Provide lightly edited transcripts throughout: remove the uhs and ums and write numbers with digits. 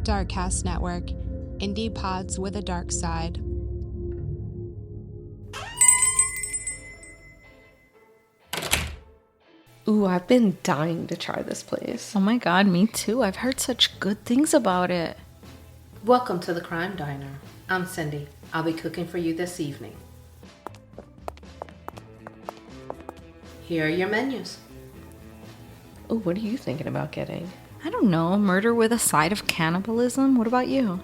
Darkcast Network, indie pods with a dark side. Ooh, I've been dying to try this place. Oh my god, me too. I've heard such good things about it. Welcome to the Crime Diner. I'm Cindy. I'll be cooking for you this evening. Here are your menus. Oh, what are you thinking about getting? I don't know, murder with a side of cannibalism? What about you?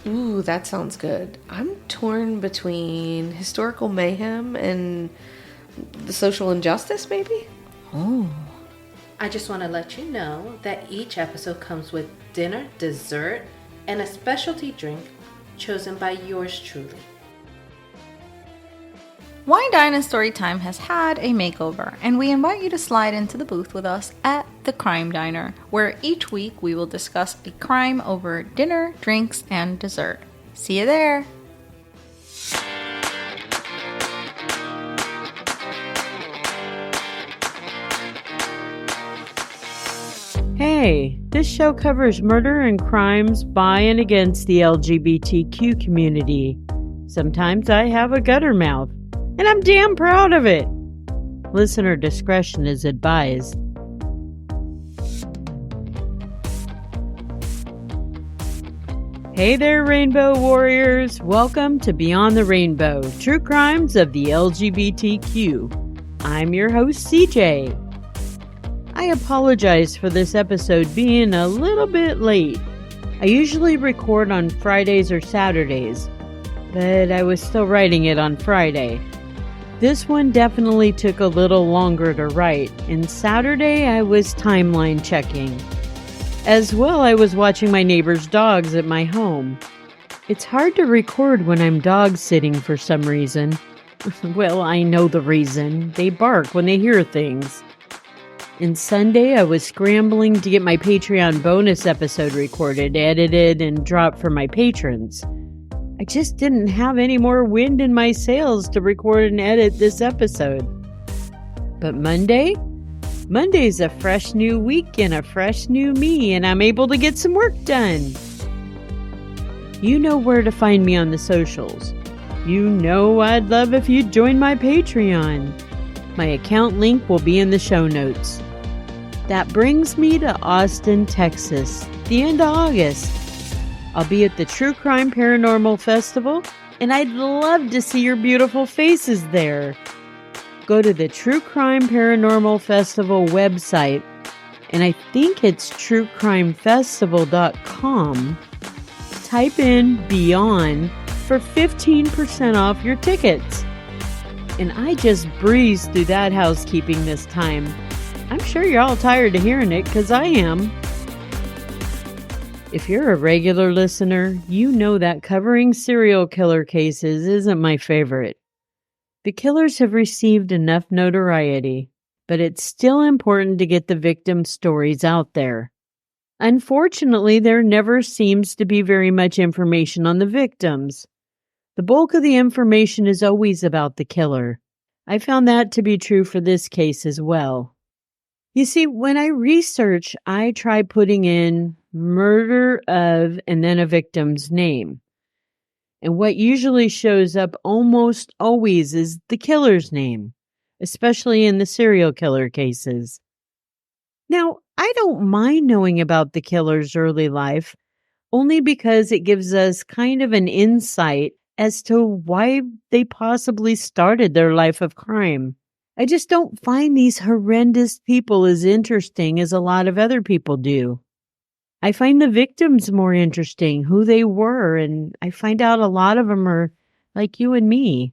Ooh, that sounds good. I'm torn between historical mayhem and the social injustice, maybe? Oh. I just want to let you know that each episode comes with dinner, dessert, and a specialty drink chosen by yours truly. Wine Dine and Storytime has had a makeover, and we invite you to slide into the booth with us at the Crime Diner, where each week we will discuss a crime over dinner, drinks, and dessert. See you there! Hey, this show covers murder and crimes by and against the LGBTQ community. Sometimes I have a gutter mouth, and I'm damn proud of it. Listener discretion is advised. Hey there, Rainbow Warriors. Welcome to Beyond the Rainbow, True Crimes of the LGBTQ. I'm your host, CJ. I apologize for this episode being a little bit late. I usually record on Fridays or Saturdays, but I was still writing it on Friday. This one definitely took a little longer to write, and Saturday I was timeline checking. As well, I was watching my neighbor's dogs at my home. It's hard to record when I'm dog sitting for some reason. Well, I know the reason. They bark when they hear things. And Sunday, I was scrambling to get my Patreon bonus episode recorded, edited, and dropped for my patrons. I just didn't have any more wind in my sails to record and edit this episode. But Monday's a fresh new week and a fresh new me, and I'm able to get some work done. You know where to find me on the socials. You know I'd love if you'd join my Patreon. My account link will be in the show notes. That brings me to Austin, Texas, the end of August. I'll be at the True Crime Paranormal Festival, and I'd love to see your beautiful faces there. Go to the True Crime Paranormal Festival website, and I think it's truecrimefestival.com. Type in Beyond for 15% off your tickets. And I just breezed through that housekeeping this time. I'm sure you're all tired of hearing it, because I am. If you're a regular listener, you know that covering serial killer cases isn't my favorite. The killers have received enough notoriety, but it's still important to get the victims' stories out there. Unfortunately, there never seems to be very much information on the victims. The bulk of the information is always about the killer. I found that to be true for this case as well. You see, when I research, I try putting in murder of and then a victim's name. And what usually shows up almost always is the killer's name, especially in the serial killer cases. Now, I don't mind knowing about the killer's early life, only because it gives us kind of an insight as to why they possibly started their life of crime. I just don't find these horrendous people as interesting as a lot of other people do. I find the victims more interesting, who they were, and I find out a lot of them are like you and me.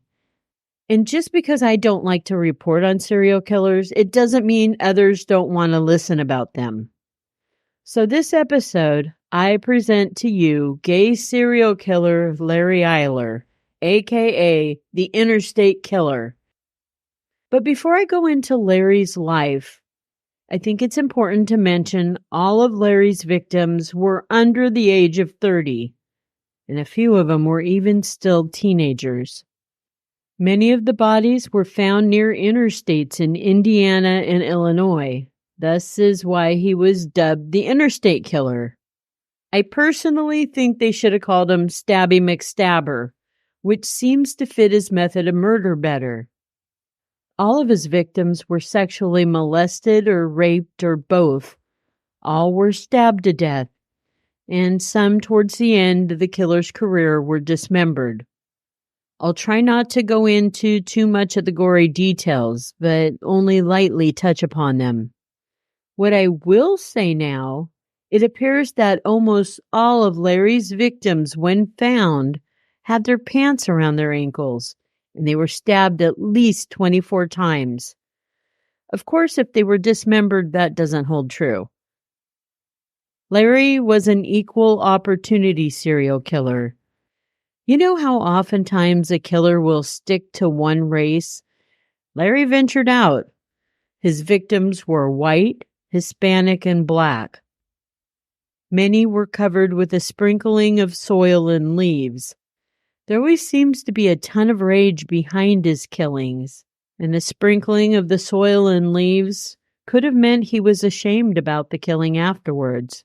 And just because I don't like to report on serial killers, it doesn't mean others don't want to listen about them. So this episode, I present to you gay serial killer Larry Eyler, aka the Interstate Killer. But before I go into Larry's life, I think it's important to mention all of Larry's victims were under the age of 30, and a few of them were even still teenagers. Many of the bodies were found near interstates in Indiana and Illinois. Thus is why he was dubbed the Interstate Killer. I personally think they should have called him Stabby McStabber, which seems to fit his method of murder better. All of his victims were sexually molested or raped or both. All were stabbed to death, and some towards the end of the killer's career were dismembered. I'll try not to go into too much of the gory details, but only lightly touch upon them. What I will say now, it appears that almost all of Larry's victims, when found, had their pants around their ankles, and they were stabbed at least 24 times. Of course, if they were dismembered, that doesn't hold true. Larry was an equal opportunity serial killer. You know how oftentimes a killer will stick to one race? Larry ventured out. His victims were white, Hispanic, and black. Many were covered with a sprinkling of soil and leaves. There always seems to be a ton of rage behind his killings, and the sprinkling of the soil and leaves could have meant he was ashamed about the killing afterwards.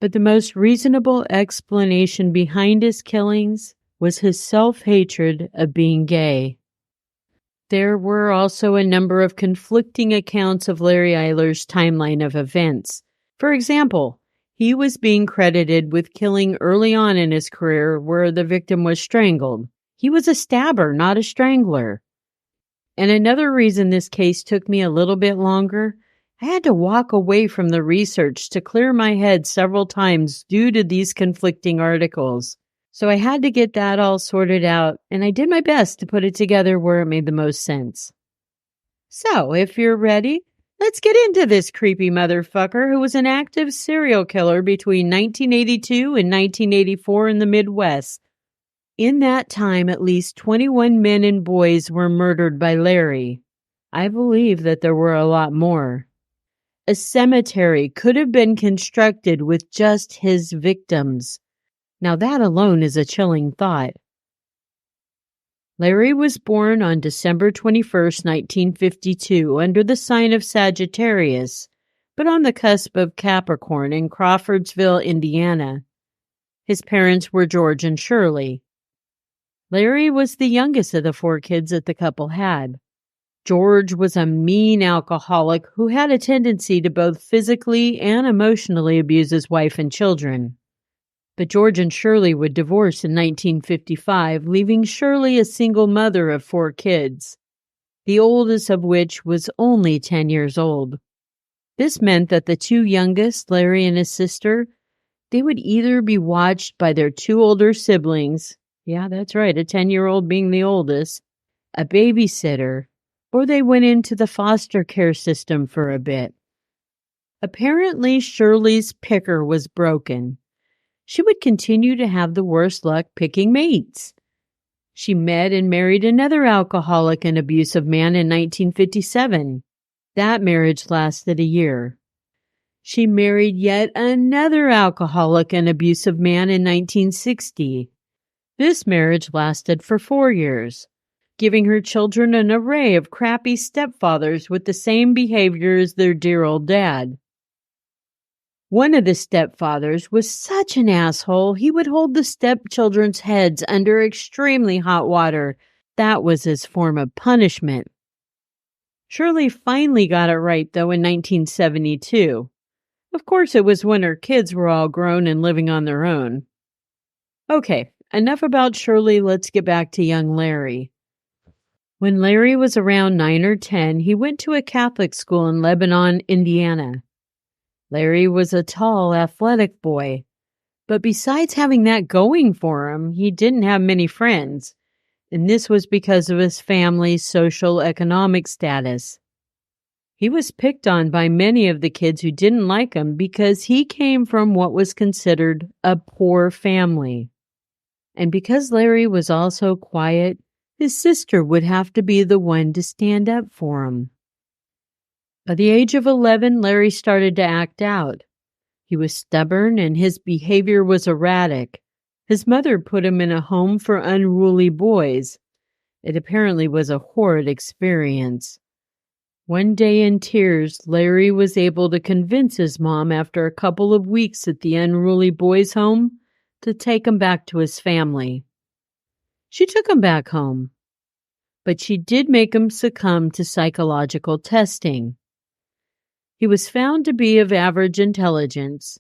But the most reasonable explanation behind his killings was his self-hatred of being gay. There were also a number of conflicting accounts of Larry Eyler's timeline of events. For example, he was being credited with killing early on in his career where the victim was strangled. He was a stabber, not a strangler. And another reason this case took me a little bit longer, I had to walk away from the research to clear my head several times due to these conflicting articles. So I had to get that all sorted out, and I did my best to put it together where it made the most sense. So, if you're ready, let's get into this creepy motherfucker who was an active serial killer between 1982 and 1984 in the Midwest. In that time, at least 21 men and boys were murdered by Larry. I believe that there were a lot more. A cemetery could have been constructed with just his victims. Now that alone is a chilling thought. Larry was born on December 21st, 1952, under the sign of Sagittarius, but on the cusp of Capricorn in Crawfordsville, Indiana. His parents were George and Shirley. Larry was the youngest of the 4 kids that the couple had. George was a mean alcoholic who had a tendency to both physically and emotionally abuse his wife and children. But George and Shirley would divorce in 1955, leaving Shirley a single mother of 4 kids, the oldest of which was only 10 years old. This meant that the 2 youngest, Larry and his sister, they would either be watched by their 2 older siblings, yeah, that's right, a 10-year-old being the oldest, a babysitter, or they went into the foster care system for a bit. Apparently, Shirley's picker was broken. She would continue to have the worst luck picking mates. She met and married another alcoholic and abusive man in 1957. That marriage lasted a year. She married yet another alcoholic and abusive man in 1960. This marriage lasted for 4 years, giving her children an array of crappy stepfathers with the same behavior as their dear old dad. One of the stepfathers was such an asshole, he would hold the stepchildren's heads under extremely hot water. That was his form of punishment. Shirley finally got it right, though, in 1972. Of course, it was when her kids were all grown and living on their own. Okay, enough about Shirley, let's get back to young Larry. When Larry was around 9 or 10, he went to a Catholic school in Lebanon, Indiana. Larry was a tall, athletic boy, but besides having that going for him, he didn't have many friends, and this was because of his family's social economic status. He was picked on by many of the kids who didn't like him because he came from what was considered a poor family. And because Larry was also quiet, his sister would have to be the one to stand up for him. By the age of 11, Larry started to act out. He was stubborn and his behavior was erratic. His mother put him in a home for unruly boys. It apparently was a horrid experience. One day in tears, Larry was able to convince his mom after a couple of weeks at the unruly boys' home to take him back to his family. She took him back home, but she did make him succumb to psychological testing. He was found to be of average intelligence,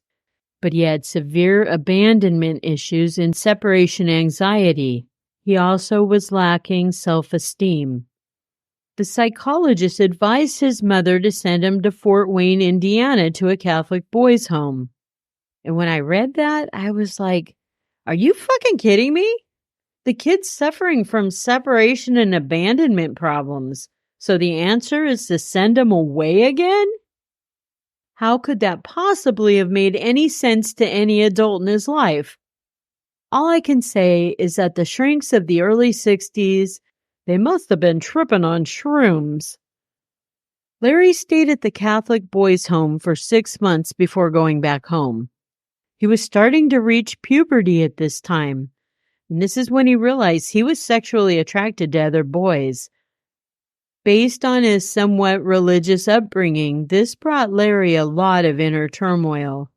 but he had severe abandonment issues and separation anxiety. He also was lacking self-esteem. The psychologist advised his mother to send him to Fort Wayne, Indiana, to a Catholic boys' home. And when I read that, I was like, are you fucking kidding me? The kid's suffering from separation and abandonment problems. So the answer is to send him away again? How could that possibly have made any sense to any adult in his life? All I can say is that the shrinks of the early 60s, they must have been tripping on shrooms. Larry stayed at the Catholic boys' home for 6 months before going back home. He was starting to reach puberty at this time, and this is when he realized he was sexually attracted to other boys. Based on his somewhat religious upbringing, this brought Larry a lot of inner turmoil.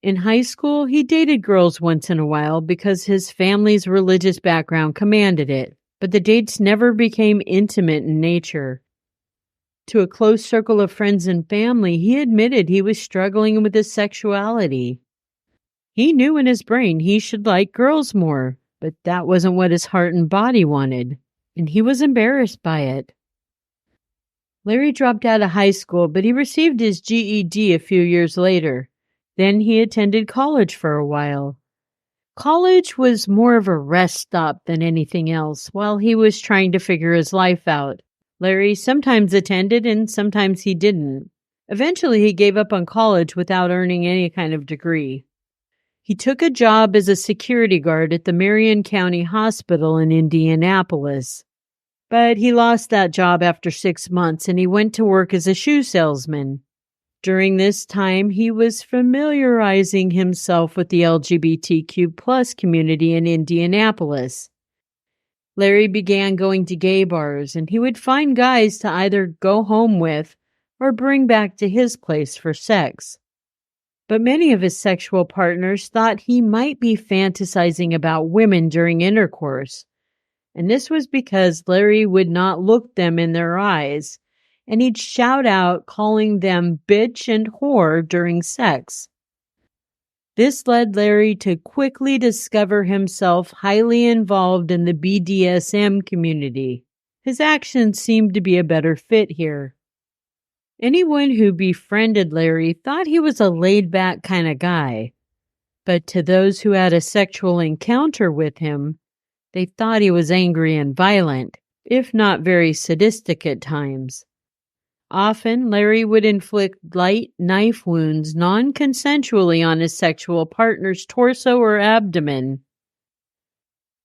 In high school, he dated girls once in a while because his family's religious background commanded it, but the dates never became intimate in nature. To a close circle of friends and family, he admitted he was struggling with his sexuality. He knew in his brain he should like girls more, but that wasn't what his heart and body wanted, and he was embarrassed by it. Larry dropped out of high school, but he received his GED a few years later. Then he attended college for a while. College was more of a rest stop than anything else while he was trying to figure his life out. Larry sometimes attended and sometimes he didn't. Eventually, he gave up on college without earning any kind of degree. He took a job as a security guard at the Marion County Hospital in Indianapolis. But he lost that job after 6 months and he went to work as a shoe salesman. During this time, he was familiarizing himself with the LGBTQ plus community in Indianapolis. Larry began going to gay bars, and he would find guys to either go home with or bring back to his place for sex. But many of his sexual partners thought he might be fantasizing about women during intercourse. And this was because Larry would not look them in their eyes, and he'd shout out calling them bitch and whore during sex. This led Larry to quickly discover himself highly involved in the BDSM community. His actions seemed to be a better fit here. Anyone who befriended Larry thought he was a laid-back kind of guy, but to those who had a sexual encounter with him, they thought he was angry and violent, if not very sadistic at times. Often, Larry would inflict light knife wounds non-consensually on his sexual partner's torso or abdomen.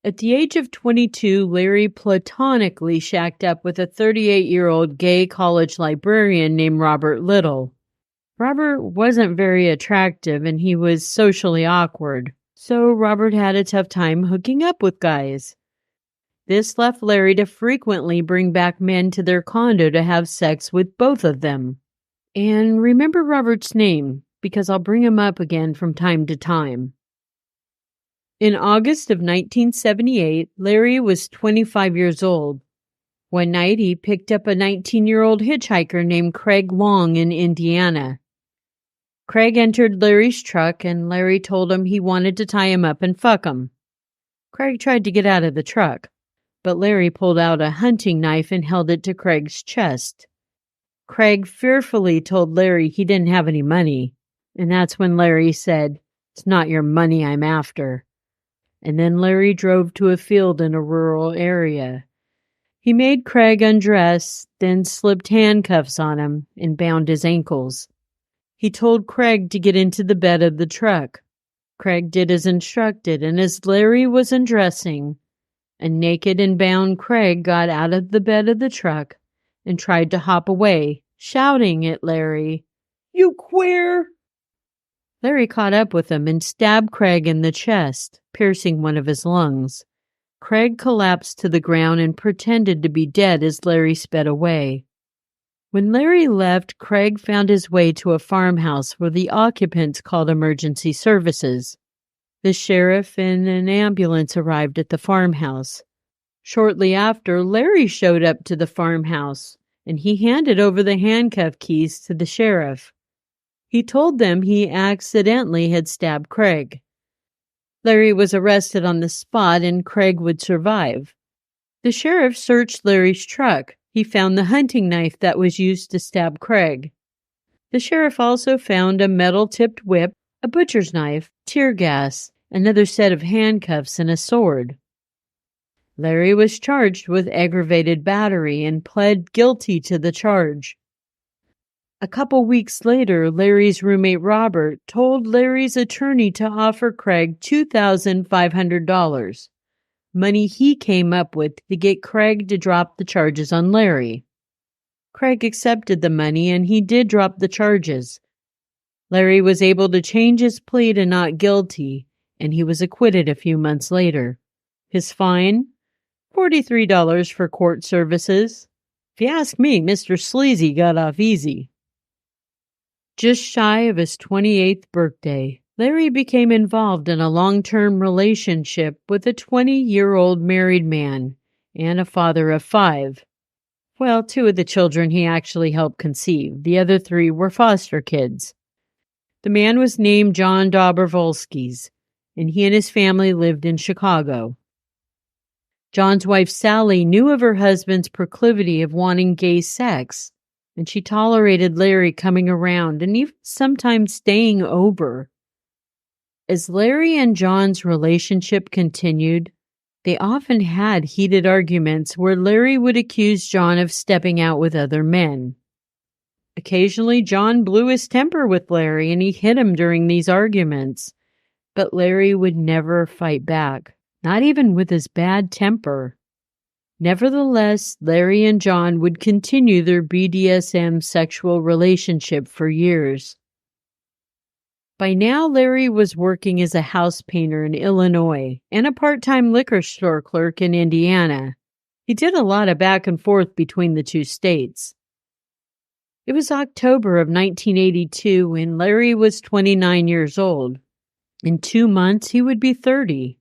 At the age of 22, Larry platonically shacked up with a 38-year-old gay college librarian named Robert Little. Robert wasn't very attractive and he was socially awkward, so Robert had a tough time hooking up with guys. This left Larry to frequently bring back men to their condo to have sex with both of them. And remember Robert's name, because I'll bring him up again from time to time. In August of 1978, Larry was 25 years old. One night, he picked up a 19-year-old hitchhiker named Craig Long in Indiana. Craig entered Larry's truck, and Larry told him he wanted to tie him up and fuck him. Craig tried to get out of the truck, but Larry pulled out a hunting knife and held it to Craig's chest. Craig fearfully told Larry he didn't have any money, and that's when Larry said, "It's not your money I'm after." And then Larry drove to a field in a rural area. He made Craig undress, then slipped handcuffs on him and bound his ankles. He told Craig to get into the bed of the truck. Craig did as instructed, and as Larry was undressing, a naked and bound Craig got out of the bed of the truck and tried to hop away, shouting at Larry, "You queer!" Larry caught up with him and stabbed Craig in the chest, piercing one of his lungs. Craig collapsed to the ground and pretended to be dead as Larry sped away. When Larry left, Craig found his way to a farmhouse where the occupants called emergency services. The sheriff and an ambulance arrived at the farmhouse. Shortly after, Larry showed up to the farmhouse, and he handed over the handcuff keys to the sheriff. He told them he accidentally had stabbed Craig. Larry was arrested on the spot, and Craig would survive. The sheriff searched Larry's truck. He found the hunting knife that was used to stab Craig. The sheriff also found a metal-tipped whip, a butcher's knife, tear gas, another set of handcuffs, and a sword. Larry was charged with aggravated battery and pled guilty to the charge. A couple weeks later, Larry's roommate Robert told Larry's attorney to offer Craig $2,500, money he came up with to get Craig to drop the charges on Larry. Craig accepted the money and he did drop the charges. Larry was able to change his plea to not guilty, and he was acquitted a few months later. His fine? $43 for court services. If you ask me, Mr. Sleazy got off easy. Just shy of his 28th birthday, Larry became involved in a long-term relationship with a 20-year-old married man and a father of 5. Well, 2 of the children he actually helped conceive. The other 3 were foster kids. The man was named John Dobrovolskis, and he and his family lived in Chicago. John's wife Sally knew of her husband's proclivity of wanting gay sex, and she tolerated Larry coming around and even sometimes staying over. As Larry and John's relationship continued, they often had heated arguments where Larry would accuse John of stepping out with other men. Occasionally, John blew his temper with Larry and he hit him during these arguments, but Larry would never fight back, not even with his bad temper. Nevertheless, Larry and John would continue their BDSM sexual relationship for years. By now, Larry was working as a house painter in Illinois and a part-time liquor store clerk in Indiana. He did a lot of back and forth between the 2 states. It was October of 1982 when Larry was 29 years old. In 2 months, he would be 30.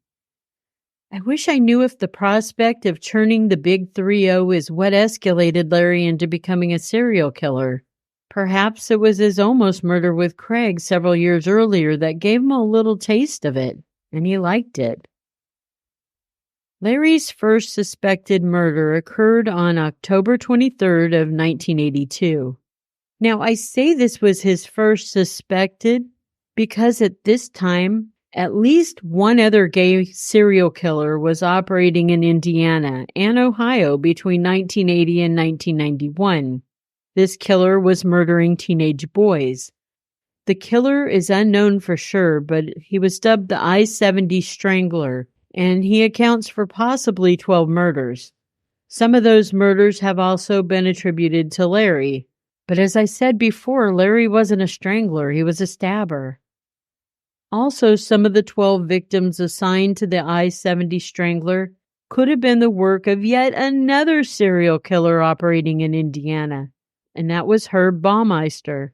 I wish I knew if the prospect of turning the big 3-0 is what escalated Larry into becoming a serial killer. Perhaps it was his almost murder with Craig several years earlier that gave him a little taste of it, and he liked it. Larry's first suspected murder occurred on October 23rd of 1982. Now, I say this was his first suspected because at this time, at least one other gay serial killer was operating in Indiana and Ohio between 1980 and 1991. This killer was murdering teenage boys. The killer is unknown for sure, but he was dubbed the I-70 Strangler, and he accounts for possibly 12 murders. Some of those murders have also been attributed to Larry. But as I said before, Larry wasn't a strangler, he was a stabber. Also, some of the 12 victims assigned to the I-70 Strangler could have been the work of yet another serial killer operating in Indiana, and that was Herb Baumeister.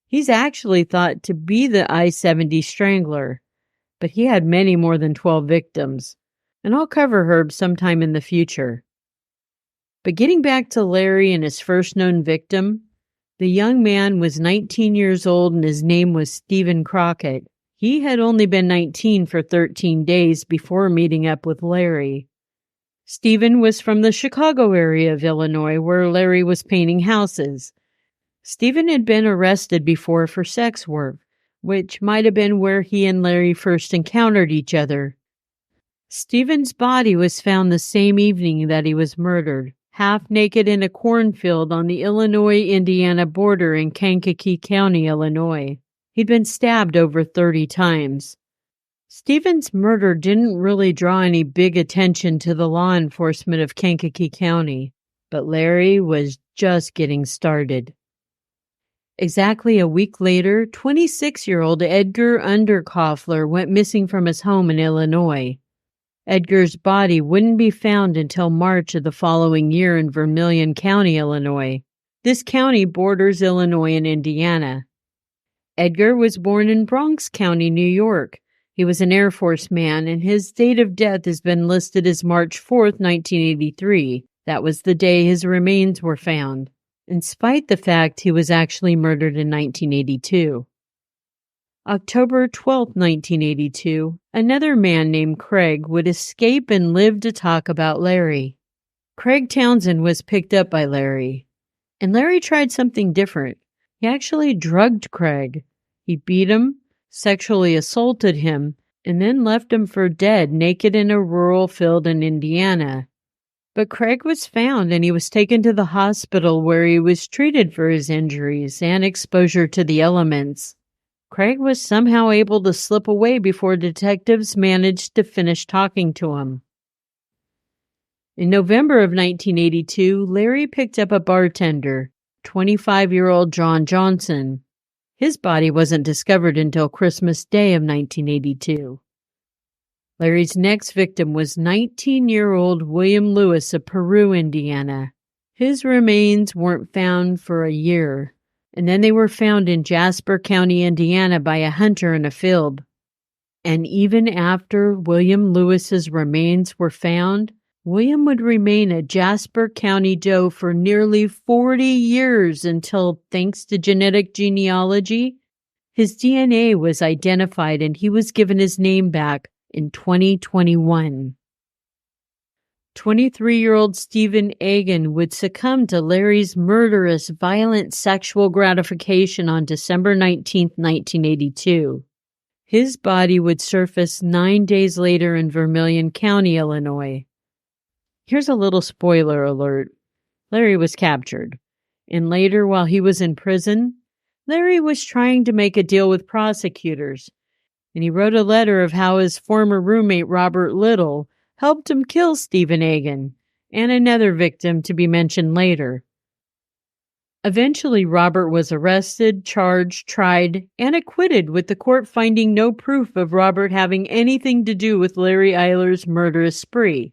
He's actually thought to be the I-70 Strangler, but he had many more than 12 victims, and I'll cover Herb sometime in the future. But getting back to Larry and his first known victim, the young man was 19 years old and his name was Stephen Crockett. He had only been 19 for 13 days before meeting up with Larry. Stephen was from the Chicago area of Illinois where Larry was painting houses. Stephen had been arrested before for sex work, which might have been where he and Larry first encountered each other. Stephen's body was found the same evening that he was murdered, half naked in a cornfield on the Illinois-Indiana border in Kankakee County, Illinois. He'd been stabbed over 30 times. Stephen's murder didn't really draw any big attention to the law enforcement of Kankakee County, but Larry was just getting started. Exactly a week later, 26-year-old Edgar Underkoffler went missing from his home in Illinois. Edgar's body wouldn't be found until March of the following year in Vermilion County, Illinois. This county borders Illinois and Indiana. Edgar was born in Bronx County, New York. He was an Air Force man, and his date of death has been listed as March 4th, 1983. That was the day his remains were found, in spite the fact he was actually murdered in 1982. October 12, 1982, another man named Craig would escape and live to talk about Larry. Craig Townsend was picked up by Larry, and Larry tried something different. He actually drugged Craig. He beat him, sexually assaulted him, and then left him for dead, naked in a rural field in Indiana. But Craig was found, and he was taken to the hospital where he was treated for his injuries and exposure to the elements. Craig was somehow able to slip away before detectives managed to finish talking to him. In November of 1982, Larry picked up a bartender, 25-year-old John Johnson. His body wasn't discovered until Christmas Day of 1982. Larry's next victim was 19-year-old William Lewis of Peru, Indiana. His remains weren't found for a year, and then they were found in Jasper County, Indiana by a hunter in a field. And even after William Lewis's remains were found, William would remain a Jasper County Doe for nearly 40 years until, thanks to genetic genealogy, his DNA was identified and he was given his name back in 2021. 23-year-old Stephen Egan would succumb to Larry's murderous, violent sexual gratification on December 19, 1982. His body would surface 9 days later in Vermilion County, Illinois. Here's a little spoiler alert. Larry was captured, and later, while he was in prison, Larry was trying to make a deal with prosecutors, and he wrote a letter of how his former roommate, Robert Little, helped him kill Stephen Egan, and another victim to be mentioned later. Eventually, Robert was arrested, charged, tried, and acquitted, with the court finding no proof of Robert having anything to do with Larry Eyler's murderous spree,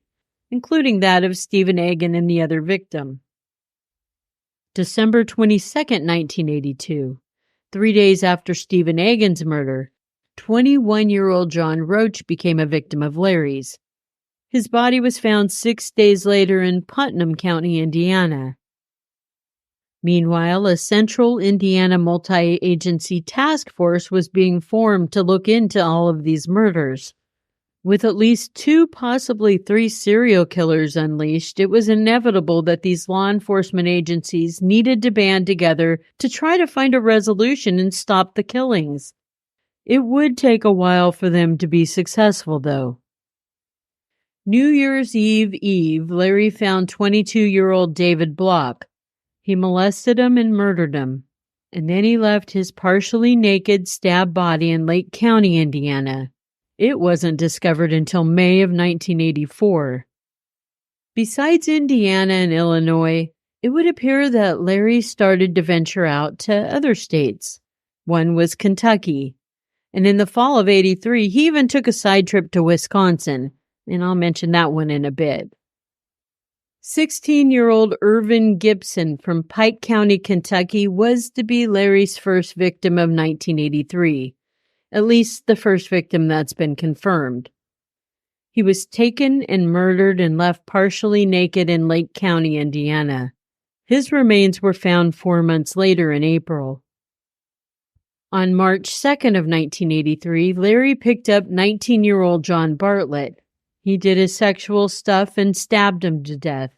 including that of Stephen Egan and the other victim. December 22, 1982, 3 days after Stephen Egan's murder, 21-year-old John Roach became a victim of Larry's. His body was found 6 days later in Putnam County, Indiana. Meanwhile, a central Indiana multi-agency task force was being formed to look into all of these murders. With at least 2, possibly 3 serial killers unleashed, it was inevitable that these law enforcement agencies needed to band together to try to find a resolution and stop the killings. It would take a while for them to be successful, though. New Year's Eve, Larry found 22-year-old David Block. He molested him and murdered him, and then he left his partially naked, stabbed body in Lake County, Indiana. It wasn't discovered until May of 1984. Besides Indiana and Illinois, it would appear that Larry started to venture out to other states. One was Kentucky, and in the fall of '83, he even took a side trip to Wisconsin, and I'll mention that one in a bit. 16-year-old Irvin Gibson from Pike County, Kentucky, was to be Larry's first victim of 1983. At least the first victim that's been confirmed. He was taken and murdered and left partially naked in Lake County, Indiana. His remains were found 4 months later in April. On March 2nd of 1983, Larry picked up 19-year-old John Bartlett. He did his sexual stuff and stabbed him to death.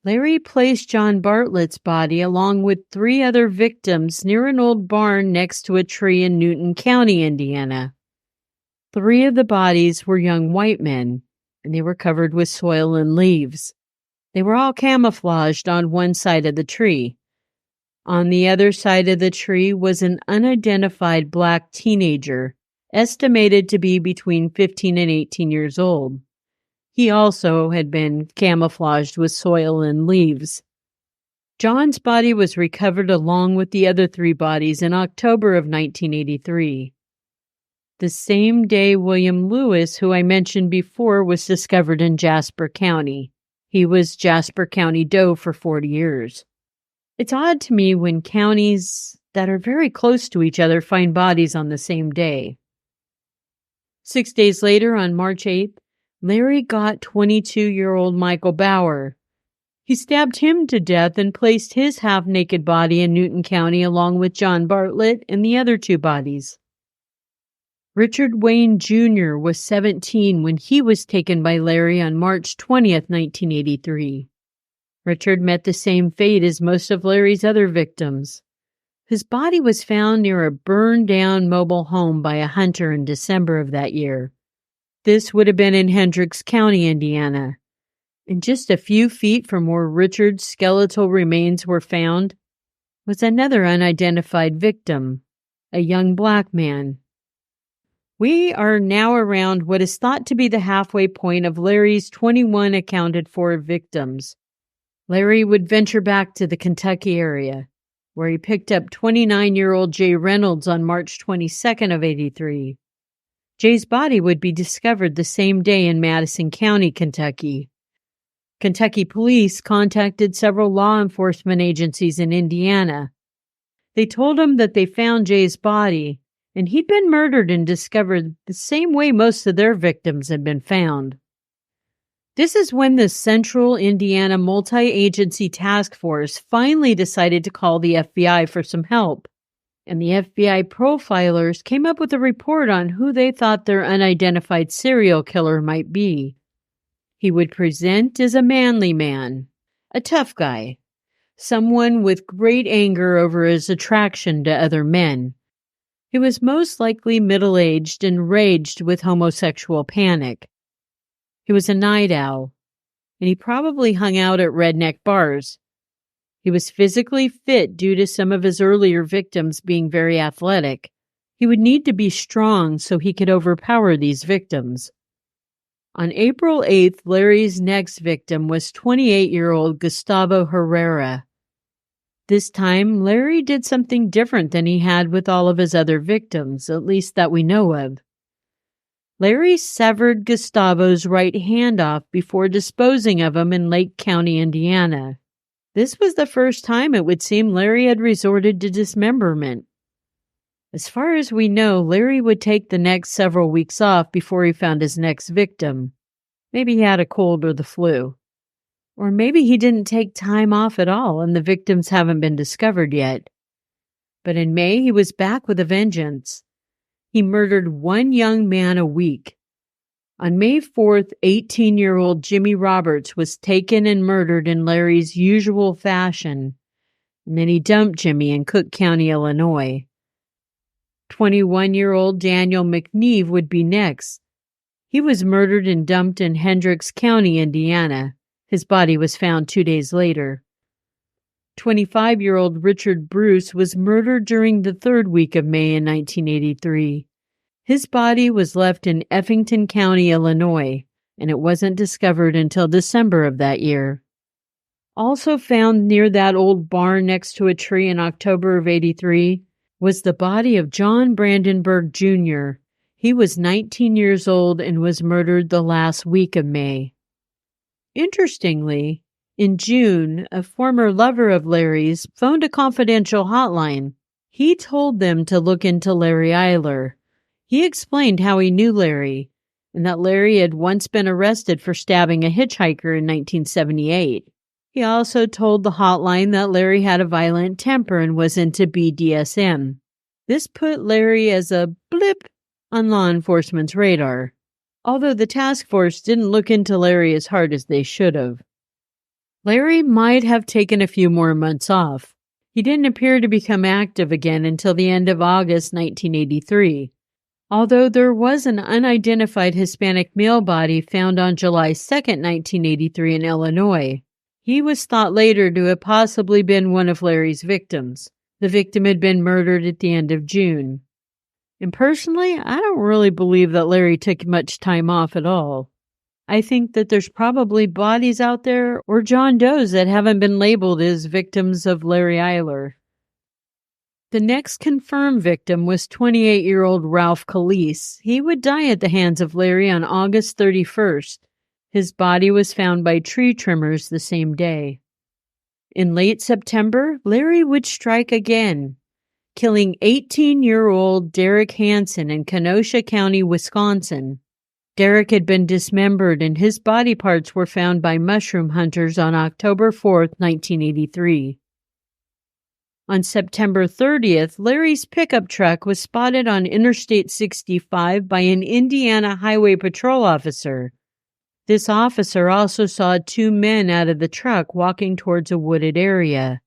Larry placed John Bartlett's body along with 3 other victims near an old barn next to a tree in Newton County, Indiana. 3 of the bodies were young white men, and they were covered with soil and leaves. They were all camouflaged on one side of the tree. On the other side of the tree was an unidentified black teenager, estimated to be between 15 and 18 years old. He also had been camouflaged with soil and leaves. John's body was recovered along with the other 3 bodies in October of 1983. The same day William Lewis, who I mentioned before, was discovered in Jasper County. He was Jasper County Doe for 40 years. It's odd to me when counties that are very close to each other find bodies on the same day. 6 days later, on March 8th, Larry got 22-year-old Michael Bauer. He stabbed him to death and placed his half-naked body in Newton County along with John Bartlett and the other two bodies. Richard Wayne Jr. was 17 when he was taken by Larry on March 20th, 1983. Richard met the same fate as most of Larry's other victims. His body was found near a burned-down mobile home by a hunter in December of that year. This would have been in Hendricks County, Indiana. And just a few feet from where Richard's skeletal remains were found was another unidentified victim, a young black man. We are now around what is thought to be the halfway point of Larry's 21 accounted for victims. Larry would venture back to the Kentucky area, where he picked up 29-year-old Jay Reynolds on March 22nd of 83. Jay's body would be discovered the same day in Madison County, Kentucky. Kentucky police contacted several law enforcement agencies in Indiana. They told them that they found Jay's body, and he'd been murdered and discovered the same way most of their victims had been found. This is when the Central Indiana Multi-Agency Task Force finally decided to call the FBI for some help, and the FBI profilers came up with a report on who they thought their unidentified serial killer might be. He would present as a manly man, a tough guy, someone with great anger over his attraction to other men. He was most likely middle-aged and raged with homosexual panic. He was a night owl, and he probably hung out at redneck bars. He was physically fit due to some of his earlier victims being very athletic. He would need to be strong so he could overpower these victims. On April 8th, Larry's next victim was 28-year-old Gustavo Herrera. This time, Larry did something different than he had with all of his other victims, at least that we know of. Larry severed Gustavo's right hand off before disposing of him in Lake County, Indiana. This was the first time it would seem Larry had resorted to dismemberment. As far as we know, Larry would take the next several weeks off before he found his next victim. Maybe he had a cold or the flu. Or maybe he didn't take time off at all and the victims haven't been discovered yet. But in May, he was back with a vengeance. He murdered one young man a week. On May 4th, 18-year-old Jimmy Roberts was taken and murdered in Larry's usual fashion. And then he dumped Jimmy in Cook County, Illinois. 21-year-old Daniel McNeve would be next. He was murdered and dumped in Hendricks County, Indiana. His body was found 2 days later. 25-year-old Richard Bruce was murdered during the third week of May in 1983. His body was left in Effington County, Illinois, and it wasn't discovered until December of that year. Also found near that old barn next to a tree in October of 83 was the body of John Brandenburg Jr. He was 19 years old and was murdered the last week of May. Interestingly, in June, a former lover of Larry's phoned a confidential hotline. He told them to look into Larry Eyler. He explained how he knew Larry, and that Larry had once been arrested for stabbing a hitchhiker in 1978. He also told the hotline that Larry had a violent temper and was into BDSM. This put Larry as a blip on law enforcement's radar, although the task force didn't look into Larry as hard as they should have. Larry might have taken a few more months off. He didn't appear to become active again until the end of August 1983, although there was an unidentified Hispanic male body found on July 2, 1983 in Illinois. He was thought later to have possibly been one of Larry's victims. The victim had been murdered at the end of June. And personally, I don't really believe that Larry took much time off at all. I think that there's probably bodies out there or John Does that haven't been labeled as victims of Larry Eyler. The next confirmed victim was 28-year-old Ralph Calise. He would die at the hands of Larry on August 31st. His body was found by tree trimmers the same day. In late September, Larry would strike again, killing 18-year-old Derek Hansen in Kenosha County, Wisconsin. Derek had been dismembered and his body parts were found by mushroom hunters on October 4th, 1983. On September 30th, Larry's pickup truck was spotted on Interstate 65 by an Indiana Highway Patrol officer. This officer also saw two men out of the truck walking towards a wooded area.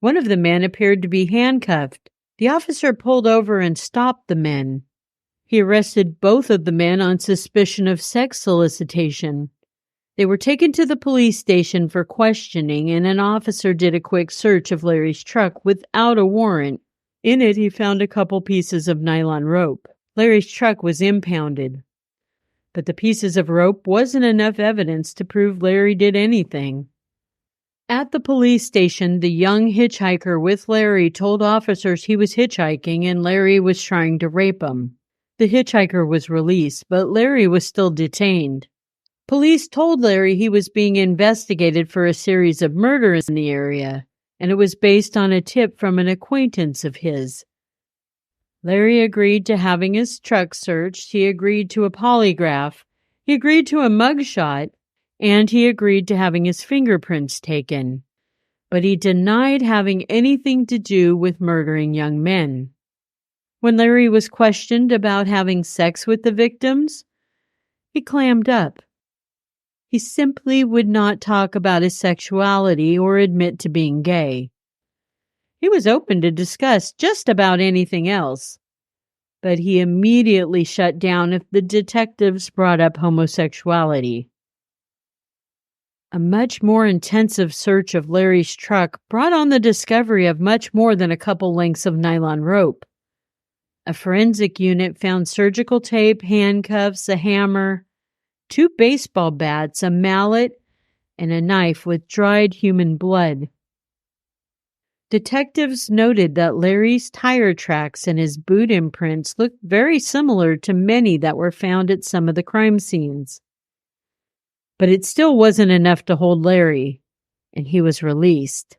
One of the men appeared to be handcuffed. The officer pulled over and stopped the men. He arrested both of the men on suspicion of sex solicitation. They were taken to the police station for questioning, and an officer did a quick search of Larry's truck without a warrant. In it, he found a couple pieces of nylon rope. Larry's truck was impounded. But the pieces of rope wasn't enough evidence to prove Larry did anything. At the police station, the young hitchhiker with Larry told officers he was hitchhiking and Larry was trying to rape him. The hitchhiker was released, but Larry was still detained. Police told Larry he was being investigated for a series of murders in the area, and it was based on a tip from an acquaintance of his. Larry agreed to having his truck searched, he agreed to a polygraph, he agreed to a mugshot, and he agreed to having his fingerprints taken. But he denied having anything to do with murdering young men. When Larry was questioned about having sex with the victims, he clammed up. He simply would not talk about his sexuality or admit to being gay. He was open to discuss just about anything else, but he immediately shut down if the detectives brought up homosexuality. A much more intensive search of Larry's truck brought on the discovery of much more than a couple lengths of nylon rope. A forensic unit found surgical tape, handcuffs, a hammer, 2 baseball bats, a mallet, and a knife with dried human blood. Detectives noted that Larry's tire tracks and his boot imprints looked very similar to many that were found at some of the crime scenes. But it still wasn't enough to hold Larry, and he was released.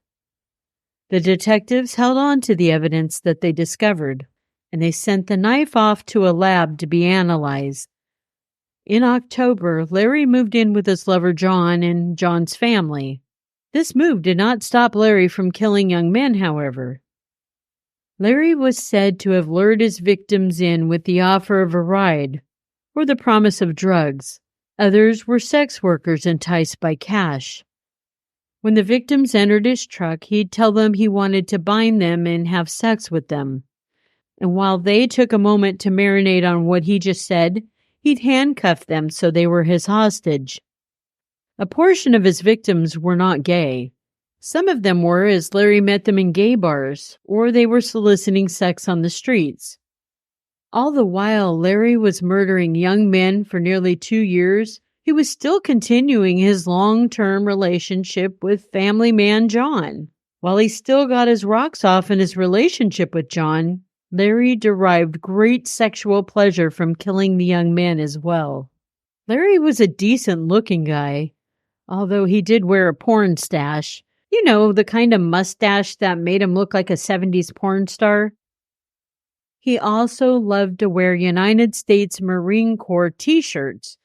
The detectives held on to the evidence that they discovered, and they sent the knife off to a lab to be analyzed. In October, Larry moved in with his lover John and John's family. This move did not stop Larry from killing young men, however. Larry was said to have lured his victims in with the offer of a ride or the promise of drugs. Others were sex workers enticed by cash. When the victims entered his truck, he'd tell them he wanted to bind them and have sex with them. And while they took a moment to marinate on what he just said, he'd handcuff them so they were his hostage. A portion of his victims were not gay. Some of them were, as Larry met them in gay bars, or they were soliciting sex on the streets. All the while Larry was murdering young men for nearly 2 years, he was still continuing his long-term relationship with family man John. While he still got his rocks off in his relationship with John, Larry derived great sexual pleasure from killing the young men as well. Larry was a decent-looking guy, although he did wear a porn stash. You know, the kind of mustache that made him look like a 70s porn star. He also loved to wear United States Marine Corps t-shirts,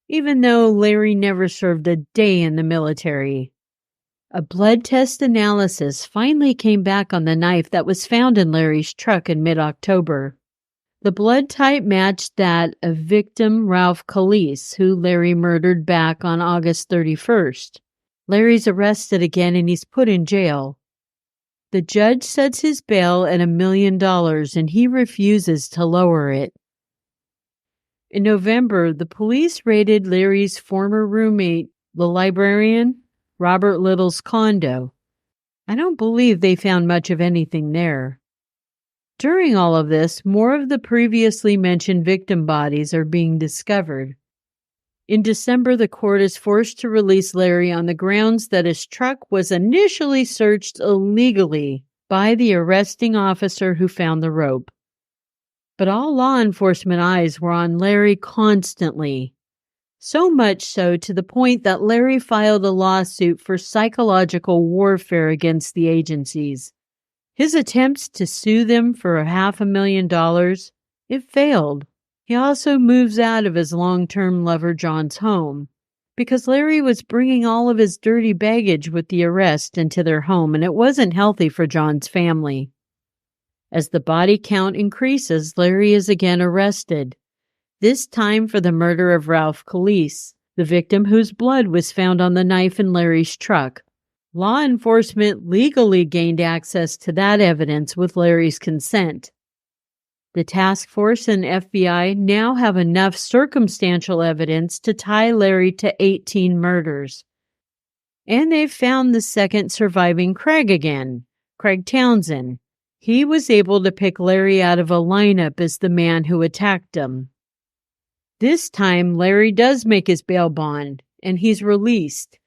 even though Larry never served a day in the military. A blood test analysis finally came back on the knife that was found in Larry's truck in mid-October. The blood type matched that of victim Ralph Calise, who Larry murdered back on August 31st. Larry's arrested again and he's put in jail. The judge sets his bail at $1 million and he refuses to lower it. In November, the police raided Larry's former roommate, the librarian, Robert Little's condo. I don't believe they found much of anything there. During all of this, more of the previously mentioned victim bodies are being discovered. In December, the court is forced to release Larry on the grounds that his truck was initially searched illegally by the arresting officer who found the rope. But all law enforcement eyes were on Larry constantly. So much so to the point that Larry filed a lawsuit for psychological warfare against the agencies. His attempts to sue them for $500,000, it failed. He also moves out of his long-term lover John's home because Larry was bringing all of his dirty baggage with the arrest into their home, and it wasn't healthy for John's family. As the body count increases, Larry is again arrested, this time for the murder of Ralph Calise, the victim whose blood was found on the knife in Larry's truck. Law enforcement legally gained access to that evidence with Larry's consent. The task force and FBI now have enough circumstantial evidence to tie Larry to 18 murders. And they've found the second surviving Craig again, Craig Townsend. He was able to pick Larry out of a lineup as the man who attacked him. This time, Larry does make his bail bond, and he's released,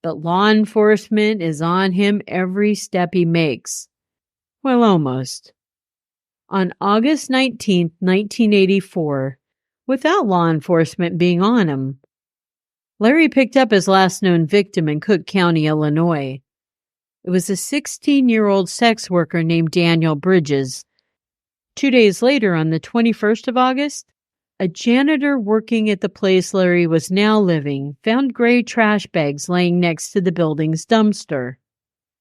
but law enforcement is on him every step he makes. Well, almost. On August 19, 1984, without law enforcement being on him, Larry picked up his last known victim in Cook County, Illinois. It was a 16-year-old sex worker named Daniel Bridges. 2 days later, on the 21st of August, a janitor working at the place Larry was now living found gray trash bags laying next to the building's dumpster.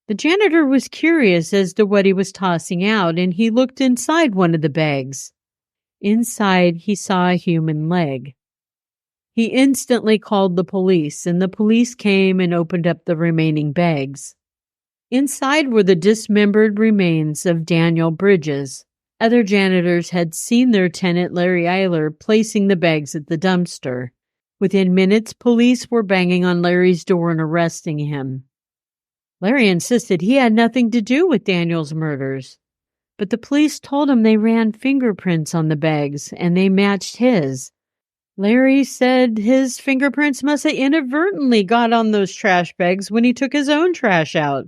The janitor was curious as to what he was tossing out, and he looked inside one of the bags. Inside, he saw a human leg. He instantly called the police, and the police came and opened up the remaining bags. Inside were the dismembered remains of Daniel Bridges. Other janitors had seen their tenant, Larry Eyler, placing the bags at the dumpster. Within minutes, police were banging on Larry's door and arresting him. Larry insisted he had nothing to do with Daniel's murders, but the police told him they ran fingerprints on the bags and they matched his. Larry said his fingerprints must have inadvertently got on those trash bags when he took his own trash out.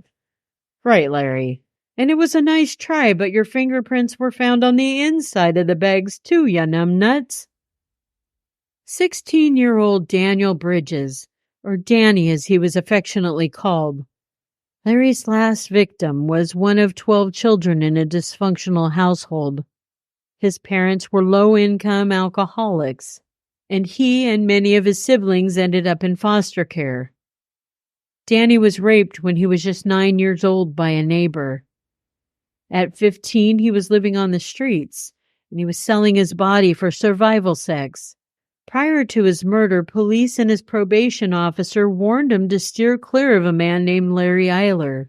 Right, Larry. And it was a nice try, but your fingerprints were found on the inside of the bags too, ya numbnuts. 16-year-old Daniel Bridges, or Danny as he was affectionately called. Larry's last victim was one of 12 children in a dysfunctional household. His parents were low-income alcoholics, and he and many of his siblings ended up in foster care. Danny was raped when he was just 9 years old by a neighbor. At 15, he was living on the streets, and he was selling his body for survival sex. Prior to his murder, police and his probation officer warned him to steer clear of a man named Larry Eyler.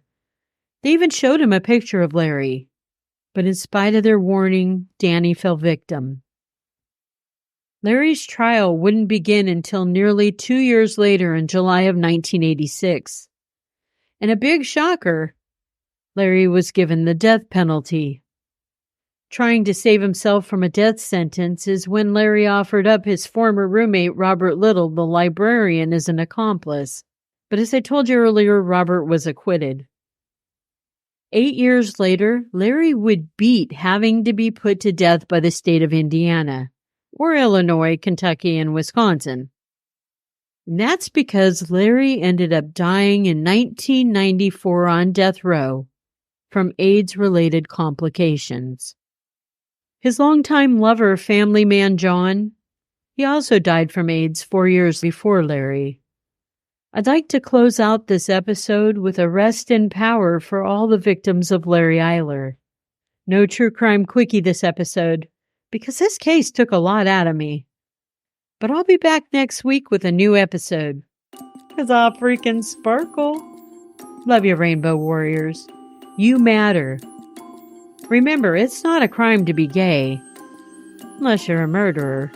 They even showed him a picture of Larry. But in spite of their warning, Danny fell victim. Larry's trial wouldn't begin until nearly 2 years later in July of 1986. And a big shocker, Larry was given the death penalty. Trying to save himself from a death sentence is when Larry offered up his former roommate, Robert Little, the librarian, as an accomplice. But as I told you earlier, Robert was acquitted. 8 years later, Larry would beat having to be put to death by the state of Indiana, or Illinois, Kentucky, and Wisconsin. And that's because Larry ended up dying in 1994 on death row from AIDS-related complications. His longtime lover, family man John, he also died from AIDS 4 years before Larry. I'd like to close out this episode with a rest in power for all the victims of Larry Eyler. No true crime quickie this episode, because this case took a lot out of me. But I'll be back next week with a new episode. 'Cause I'll freaking sparkle. Love you, Rainbow Warriors. You matter. Remember, it's not a crime to be gay, unless you're a murderer.